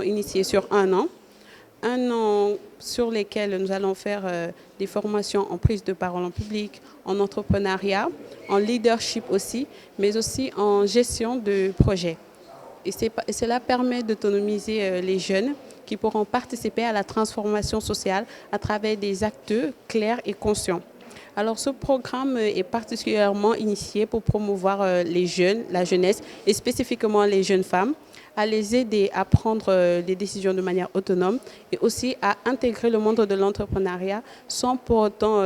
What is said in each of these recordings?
Initié sur un an sur lesquels nous allons faire des formations en prise de parole en public, en entrepreneuriat, en leadership aussi, mais aussi en gestion de projet. Et cela permet d'autonomiser les jeunes qui pourront participer à la transformation sociale à travers des actes clairs et conscients. Alors ce programme est particulièrement initié pour promouvoir les jeunes, la jeunesse et spécifiquement les jeunes femmes, à les aider à prendre des décisions de manière autonome et aussi à intégrer le monde de l'entrepreneuriat sans pour autant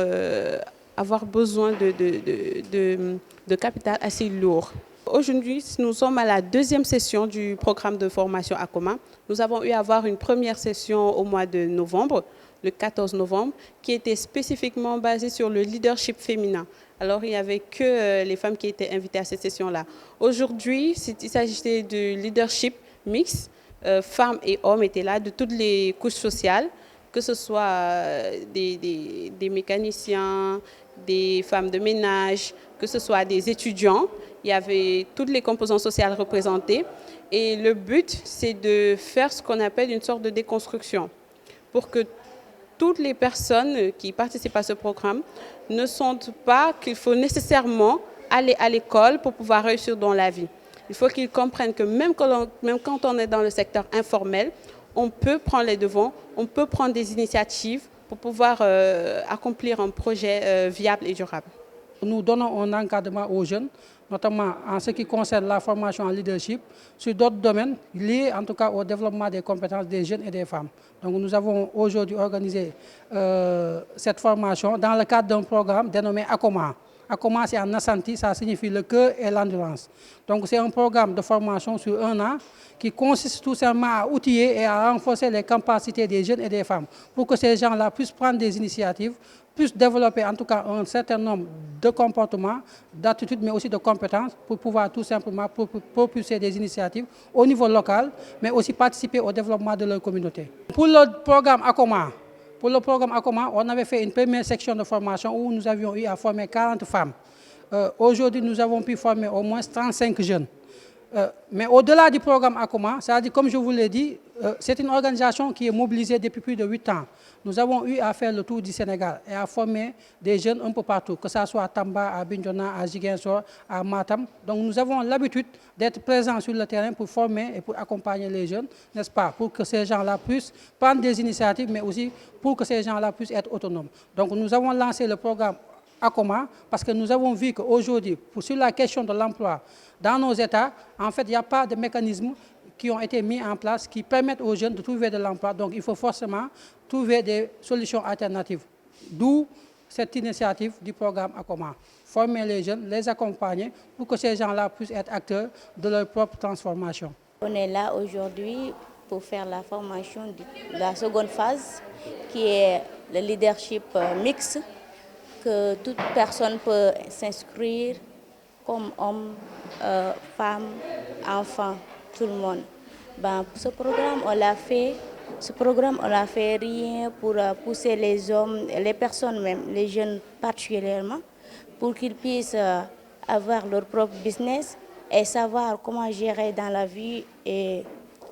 avoir besoin de capital assez lourd. Aujourd'hui, nous sommes à la deuxième session du programme de formation Akoma. Nous avons eu à avoir une première session au mois de novembre, le 14 novembre, qui était spécifiquement basée sur le leadership féminin. Alors, il n'y avait que les femmes qui étaient invitées à cette session-là. Aujourd'hui, il s'agissait de leadership mix. Femmes et hommes étaient là, de toutes les couches sociales, que ce soit des mécaniciens, des femmes de ménage, que ce soit des étudiants. Il y avait toutes les composantes sociales représentées. Et le but, c'est de faire ce qu'on appelle une sorte de déconstruction pour que toutes les personnes qui participent à ce programme ne sentent pas qu'il faut nécessairement aller à l'école pour pouvoir réussir dans la vie. Il faut qu'ils comprennent que même quand on est dans le secteur informel, on peut prendre les devants, on peut prendre des initiatives pour pouvoir accomplir un projet viable et durable. Nous donnons un encadrement aux jeunes, notamment en ce qui concerne la formation en leadership, sur d'autres domaines liés en tout cas au développement des compétences des jeunes et des femmes. Donc nous avons aujourd'hui organisé cette formation dans le cadre d'un programme dénommé Akoma. Akoma, c'est en Ashanti, ça signifie le cœur et l'endurance. Donc c'est un programme de formation sur un an qui consiste tout simplement à outiller et à renforcer les capacités des jeunes et des femmes pour que ces gens-là puissent prendre des initiatives, puissent développer en tout cas un certain nombre de comportements, d'attitudes, mais aussi de compétences pour pouvoir tout simplement propulser des initiatives au niveau local, mais aussi participer au développement de leur communauté. Pour le programme Akoma, on avait fait une première section de formation où nous avions eu à former 40 femmes. Aujourd'hui, nous avons pu former au moins 35 jeunes. Mais au-delà du programme Akoma, c'est-à-dire, comme je vous l'ai dit, c'est une organisation qui est mobilisée depuis plus de 8 ans. Nous avons eu à faire le tour du Sénégal et à former des jeunes un peu partout, que ce soit à Tamba, à Bignona, à Ziguinchor, à Matam. Donc nous avons l'habitude d'être présents sur le terrain pour former et pour accompagner les jeunes, n'est-ce pas, pour que ces gens-là puissent prendre des initiatives, mais aussi pour que ces gens-là puissent être autonomes. Donc nous avons lancé le programme Akoma parce que nous avons vu qu'aujourd'hui, sur la question de l'emploi, dans nos États, en fait, il n'y a pas de mécanismes qui ont été mis en place qui permettent aux jeunes de trouver de l'emploi. Donc il faut forcément trouver des solutions alternatives. D'où cette initiative du programme Akoma. Former les jeunes, les accompagner pour que ces gens-là puissent être acteurs de leur propre transformation. On est là aujourd'hui pour faire la formation de la seconde phase qui est le leadership mixte, que toute personne peut s'inscrire comme homme, femme, enfant, tout le monde. Ce programme, on l'a fait rien pour pousser les hommes, les personnes même, les jeunes particulièrement, pour qu'ils puissent avoir leur propre business et savoir comment gérer dans la vie et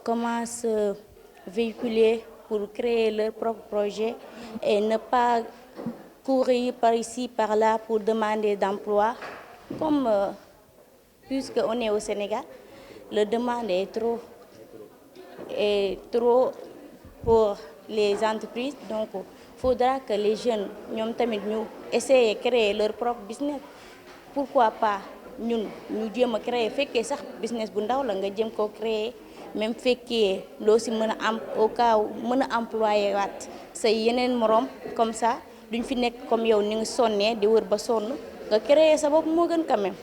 comment se véhiculer pour créer leur propre projet et ne pas courir par ici, par là pour demander d'emploi. Comme puisqu'on est au Sénégal, la demande est trop pour les entreprises. Donc, il faudra que les jeunes essayent de créer leur propre business. Pourquoi pas nous devons créer un business bu ndaw la nga jëm ko créer même fekkee loo si mën a am au cas où mën a employé waat say yeneen morom comme ça duñ fi nekk comme yow ni nga sonnee di wër ba sonn nga créer sa bopp moo gën quand même.